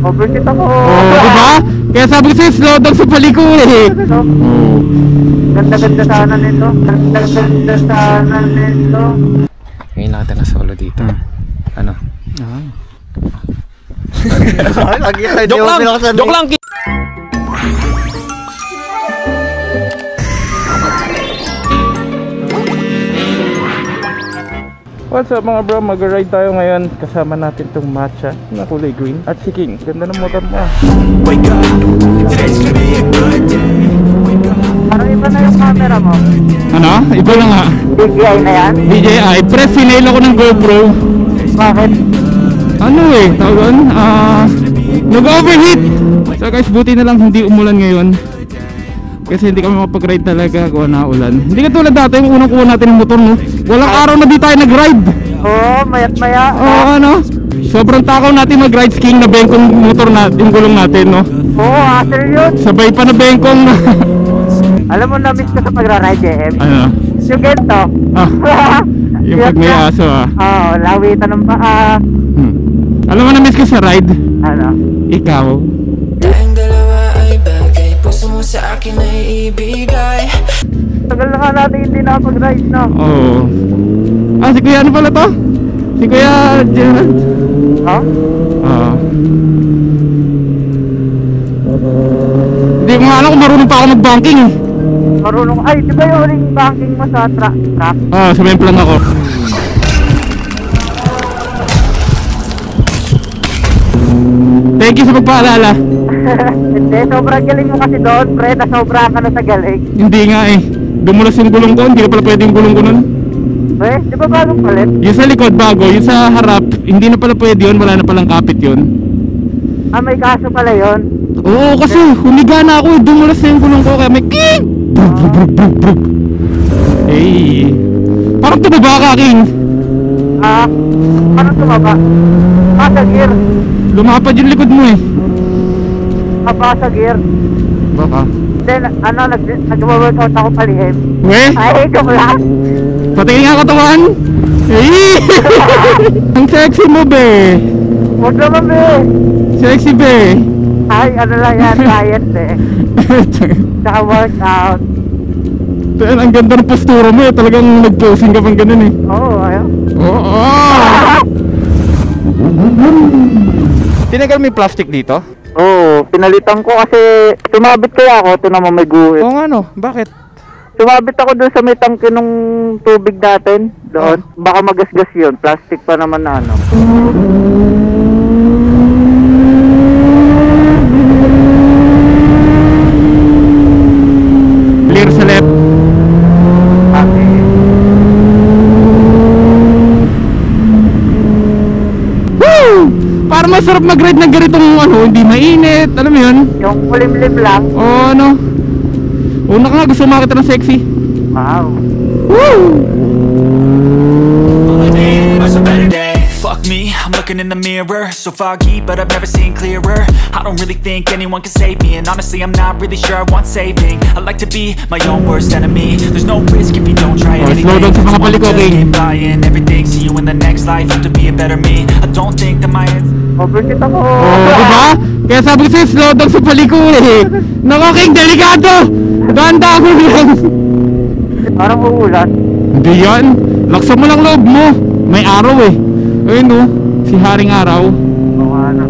Overshoot ako. Diba? Kaya sabi ko sa'yo, slow down sa paliko eh. Ganda-ganda sana nito. Ganda-ganda sana nito. Ngayon lang na solo dito. Ano? Joke lang. What's up mga bro, mag-ride tayo ngayon. Kasama natin tong matcha na kulay green at si King. Ganda ng motor mo. Wake up, today's gonna be a good day. Parang iba na yung camera mo. Ano? Iba lang nga. DJI na yan? DJI, press sinail ako ng GoPro. Bakit? Ano eh, tawag doon? Nag-overheat. So guys, buti na lang hindi umulan ngayon. Kasi hindi kami makapag-ride talaga kung naulan. Hindi ka tulad dati, yung unang kuha natin ng motor, no? Walang araw na di tayo nag-ride. Oo, mayat maya. Oo, ano? Sobrang takaw natin mag-ride skiing na bengkong motor natin, yung gulong natin, no? Oo, hassle yun. Sabay pa na bengkong. Alam mo, na-miss ko sa pag-ride, JM. Ano? Yung ganito. Yung pag may aso, Oo, lawitan ng paa. Alam mo na-miss ko sa ride? Ano? Ikaw. Tayong dalawa ay bagay, puso mo sa akin ay ibigay. Tagal na nga natin hindi nakapag-ride, no? Oo. Si Kuya ano pala to? Si Kuya Gerald? Ha? Oo. Hindi mo alam kung marunong pa ako mag-banking eh. Marunong. Ay, di ba yung huling banking mo sa truck? Sabihin lang ako. Thank you sa pagpaalala. Hindi, sobrang galing mo kasi doon, pre. Nasobra ka na sa galing. Hindi nga eh. Dumulas yung gulong ko, hindi na pala pwede yung gulong ko nun. Pre, di ba bagong palit? Yung sa likod bago, yung sa harap, hindi na pala pwede yun, wala na palang kapit yun. May kaso pala yun. Oo, kasi humiga na ako eh, dumulas na yung gulong ko, kaya may king! Hey, parang tumaba ka, King. Parang tumaba? Sa gear. Lumapad yung likod mo eh. Sa gear. Baka. Then, nag-workout ako palihim. Weh? Ay, joke lang. Patingin nga katawan. Hey! Ang sexy mo, be. Huwag naman, be. Sexy, be. Ay, ano lang yan, diet, eh. Tsaka workout. Ang ganda ng postura mo eh. Talagang nag-posing ka pang ganun eh. Oo, ayun. Oo. Tinagal mo yung plastic dito? Oo, pinalitan ko kasi sumabit kaya ako. Ito naman may guhit. Oo nga no, bakit? Sumabit ako doon sa may tangke nung tubig natin. Doon. Baka magasgas yun. Plastic pa naman na ano. Clear sa left. Okay. Woo! Para masarap mag-ride ng ganitong ano, hindi mainit, alam mo yun? Yung kulimlim lang. Oo, ano? Una ka nga, gusto makita ng sexy. Wow. Woo! It's a better day. Fuck me, I'm looking in the mirror. So foggy, but I've never seen clearer. I don't really think anyone can save me. And honestly, I'm not really sure I want saving. I like to be my own worst enemy. There's no risk if you don't try anything. Slow down sa mga paliko, King. Buying everything, see you in the next life. Have to be a better me. I don't think that my Overshoot ako. Diba? Kaya sabi ko sa'yo, slow down sa paliko eh. Nako, King, delikado! Ganda ko lang. Parang uulan. Hindi yan. Laksan mo lang loob mo. May araw eh. Ayun oh, si Haring Araw. Oo, ano.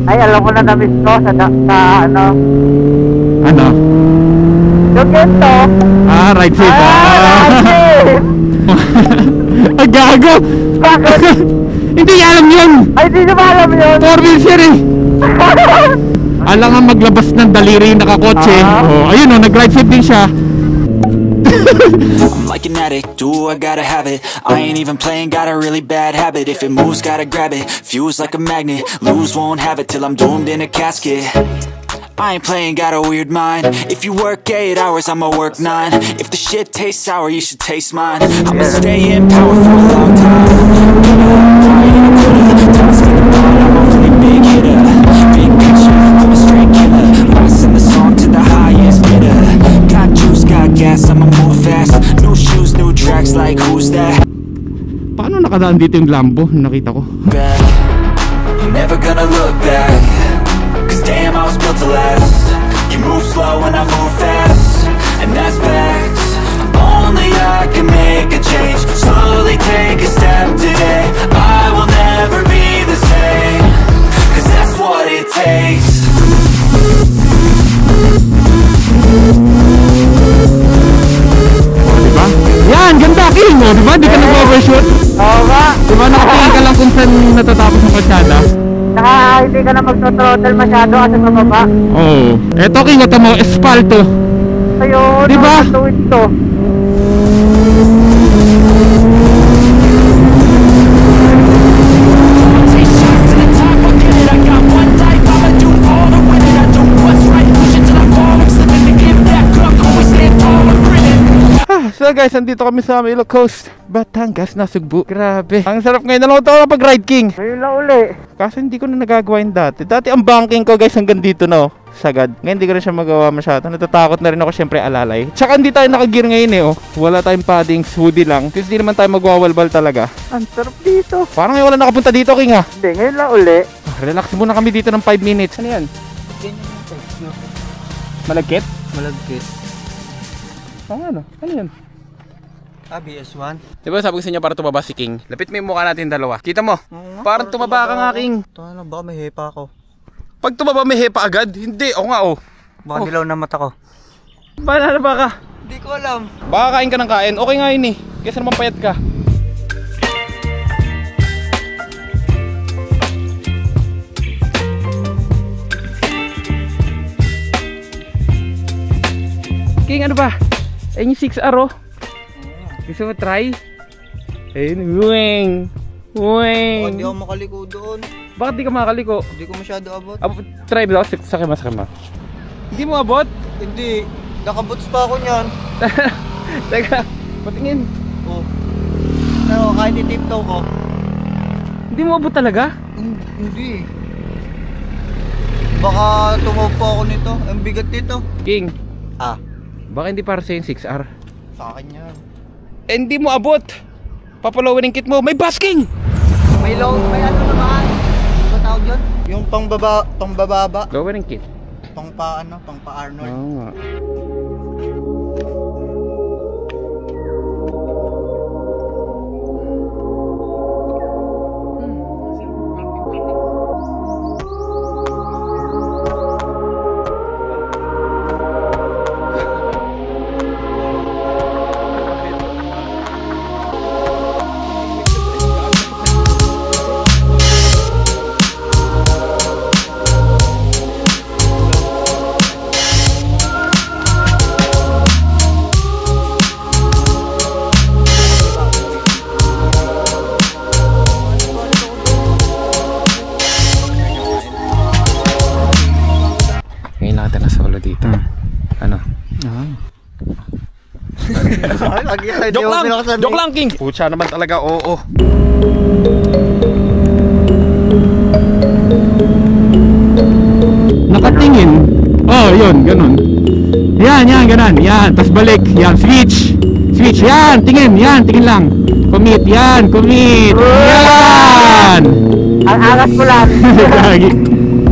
Ay, alam ko na na-miss ko sa ano. Ano? Yung ganito. Ride safe ride safe. Gago. Bakit? Hindi niya alam yun. Ay, di nyo ba alam yun? 4-wheel siya eh. Alam nga maglabas ng daliri yung nakakotse. Ayun oh, nag-ride safe din siya. I'm like an addict, do I gotta have it. I ain't even playing, got a really bad habit. If it moves, gotta grab it, fuse like a magnet. Lose, won't have it till I'm doomed in a casket. I ain't playing, got a weird mind. If you work 8 hours, I'ma work 9. If the shit tastes sour, you should taste mine. I'ma stay in power for a long time. Tossed in the ball, I'm a really big hitter. Big picture, I'm a straight killer. Rising the song to the highest bidder. Got juice, got gas, I'ma move fast. New shoes, new tracks, like who's that? Paano nakadaan dito yung Lambo? Nakita ko. Never gonna look back. takes. Diba? Yan, ganda King mo, diba? Di ka nag-overshoot. Oo nga. Diba nakatingin ka lang kung saan natatapos ang kalsada? Saka hindi ka na magto-throttle masyado kasi mababa. Oo. Eto King, ito mo, espalto. Ayun, Diba? tuwid to. Take shots to the top, I'll get it. I got one life, I'ma do all to win it. I do what's right, push it till I fall. I'm slipping to give that cup, always stand tall, I'm grinning. So guys, andito kami sa Milo Coast, Batangas, Nasugbu. Grabe. Ang sarap ngayon na lang ito pag-ride King. Ngayon lang uli. Kasi hindi ko na nagagawa yun dati. Dati ang banking ko guys hanggang dito na oh. Sagad. Ngayon hindi ko rin siya magawa masyado. Natatakot na rin ako syempre alalay. Tsaka hindi tayo nakagear ngayon eh oh. Wala tayong paddings, hoodie lang. Kasi hindi naman tayo magwawalbal talaga. Ang sarap dito. Parang ngayon wala nakapunta dito King ha. Hindi, ngayon lang uli. Relax muna kami dito ng 5 minutes. Ano yan? Malagkit? Malagkit. Ano? Ano yan? BS1. Diba sabi ko sa inyo para tumaba si King? Lapit mo yung mukha natin dalawa. Kita mo? Parang tumaba ka nga King. Tama na, baka may hepa ako. Pag tumaba may hepa agad? Hindi. Ako nga oh. Baka dilaw na mata ko. Paano ba ka? Hindi ko alam. Baka kain ka ng kain. Okay nga yun eh. Kesa naman payat ka. King ano ba? Ayun yung 6R oh. Gusto mo try? Ayun. Weng. Weng. Hindi ako makaliko doon. Bakit di ka makaliko? Hindi ko masyado abot. Try mo daw. Sakay mo. Hindi mo abot? Hindi. Nakaboots pa ako niyan. Teka. Patingin. Oh. Pero kahit itiptoe ko. Hindi mo abot talaga? Hindi. Baka tumawag pa ako nito. Ang bigat nito. King. Baka hindi para sa'yo yung 6R. Sa akin yan. Eh, hindi mo abot. Papalawin yung kit mo. May basking! May ano naman? Ano tawag yun? Yung pangbababa. Lowering kit. Pang pa-Arnold. Oo nga. Dito. Ano? Joke lang King. Pucha naman talaga, oo. Nakatingin. Oh, yun, ganun. Yan, ganun. Yan, tas balik. Yan, switch. Yan, tingin lang. Commit, yan. Yan. Ang angas ko lang.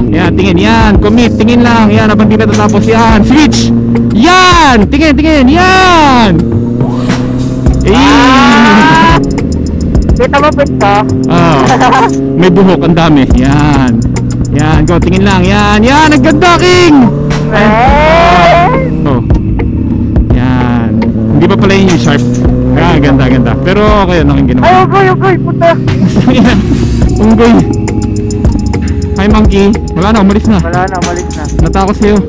Yan, tingin, yan. Commit, tingin lang. Yan, habang di natatapos. Yan, switch. Yan, tingin. Yan. Kita mo po ito? May buhok, ang dami. Yan, go, tingin lang. Yan, ang ganda King. Oh. Yan. Hindi pa pala yun yung sharp. Ganda. Pero okay yun, aking ginawa. Ay, unggoy, puta. Unggoy. Hi monkey. Wala na, umalis na. Natakot sa'yo.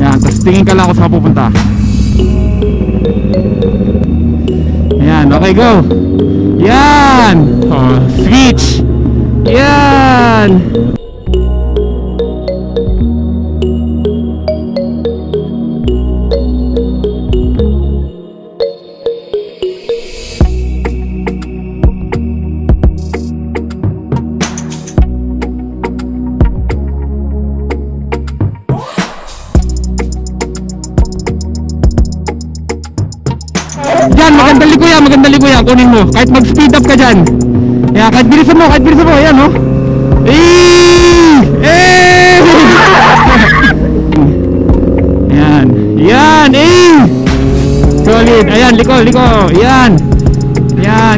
Yan, tapos tingin ka lang kung saan pupunta. Yan, okay, go. Yan. Oh, switch. Yan. Magandang liko yan, kunin mo. Kahit mag-speed up ka dyan. Yan, kahit bilisan mo, ayan oh. Yan, solid, ayan, liko. Yan,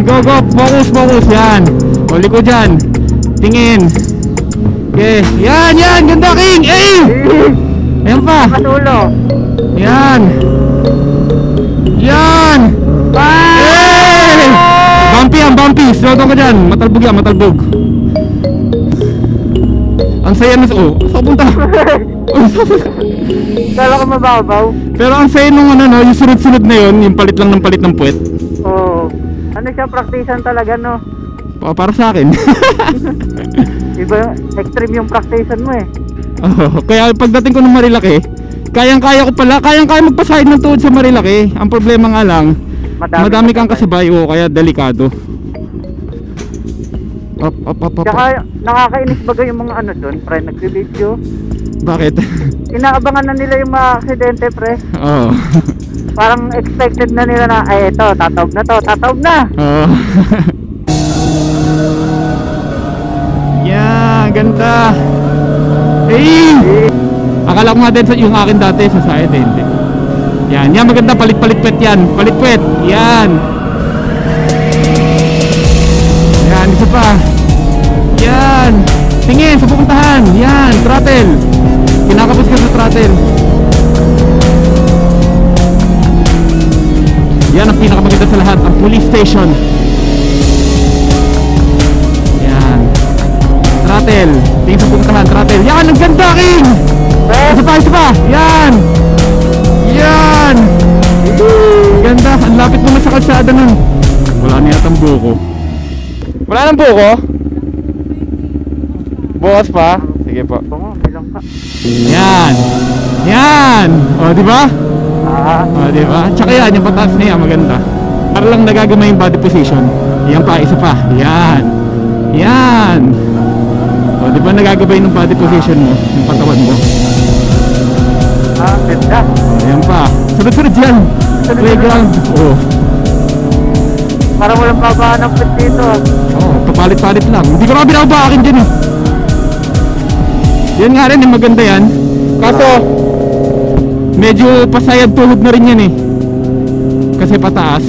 go, focus, yan. O, liko dyan. Tingin. Okay, yan, ganda King! Eh! Ayan pa! Kasulo. Yan! Yan! Eh! Bumpy yan, bumpy! Slow down ka dyan, matalbog yan, matalbog. Ang saya na oh, saan punta? Kala ko mababaw. Pero ang saya nung ano, no, yung sunod-sunod na yun, yung palit lang ng palit ng puwet. Oo. Ano siya, praktisan talaga, no? Para sa akin. Iba, extreme yung praktisan mo eh. Oh, kaya pagdating ko ng Marilaki, kayang-kaya magpasahid ng tuhod sa Marilaki. Ang problema nga lang, madami kang kasabay, kaya delikado. Up. Tsaka nakakainis bagay yung mga ano doon, pre, nagbibideo. Bakit? Inaabangan na nila yung mga aksidente, pre. Oo. Parang expected na nila na, ay ito, tatawag na. Oo. Yeah, ganda. Hey! Akala ko nga din yung akin dati sa side, hindi. Yan, maganda, palit-palit pet yan. Palit-pet, yan. Yan, isa pa. Yan. Tingin sa pupuntahan. Yan, throttle. Kinakapos ka sa throttle. Yan ang pinakamaganda sa lahat, ang police station. Yan. Throttle. Tingin sa pupuntahan, throttle. Yan, ang ganda, King. Isa pa. Yan. Yan. Ganda, ang lapit naman sa kalsada nun. Wala na yata ang buko. Wala nang buko? Bukas pa? Sige po. Oo, bilang ka. Yan. O, di ba? O, di ba? Tsaka yan, yung pataas na yan, maganda. Para lang nagagamay yung body position. Yan pa, isa pa. Yan. O, di ba nagagabay ng body position mo, yung patawan mo? Ganda. O, yan pa. Sunod-sunod yan. Playground. O. Parang walang babaan ng pit dito. Papalit-palit lang. Hindi ko na binabakin dyan eh. Yan nga rin, maganda yan. Kaso medyo pasayad tuhod na rin yan eh. Kasi pataas.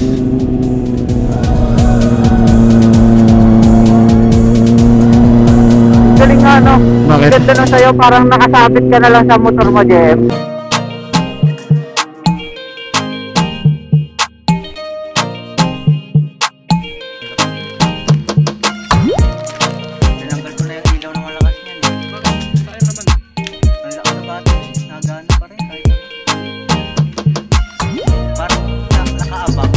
Galing nga, no? Bakit? Ganda na sa'yo, parang nakasabit ka na lang sa motor mo, JM. Tinanggal ko na yung ilaw ng malakas niyan. Saan naman? Ang lakas na battery. Nagano pa rin kahit ano. Parang nakaabang.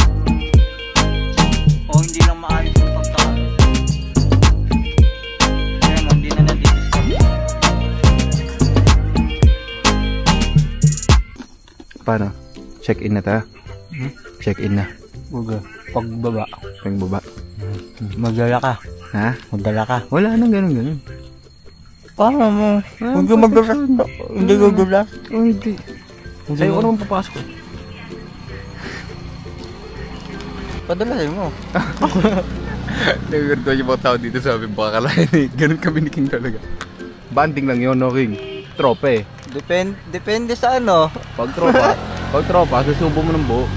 O hindi lang maayos yung pagkakabit. Kaya mo, hindi na nadidiscount. Paano? Check-in na tayo? Check-in na. Pagbaba. Pagbaba. Magdala ka. Ha? Magdala ka. Wala nang ganun. Paano mo? Hindi magdala. Hindi magdala. Oh, hindi. Sa'yo ko naman papasok. Padalahin mo. Nagaganda yung mga tao dito sabi baka kalahin eh. Ganun kami ni King talaga. Banding lang yun, no, King? Tropa eh. Depende sa ano. Pag tropa, susubo mo ng buo.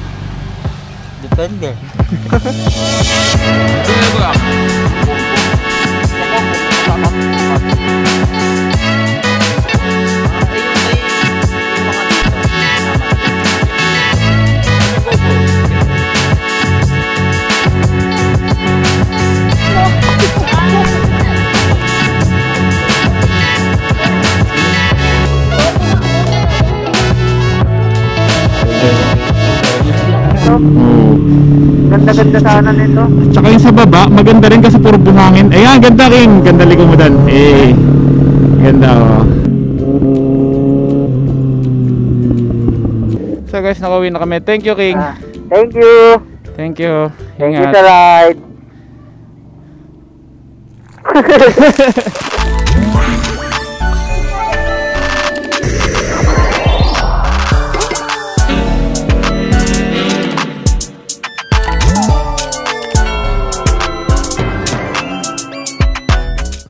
Depende. Ganda-ganda sana nito. Tsaka yung sa baba, maganda rin kasi puro buhangin. Ayan, ganda King. Ganda ligo mo dan. Ganda oh. So guys, nakauwi na kami. Thank you King. Thank you. Thank you. Thank you Ingat. sa ride.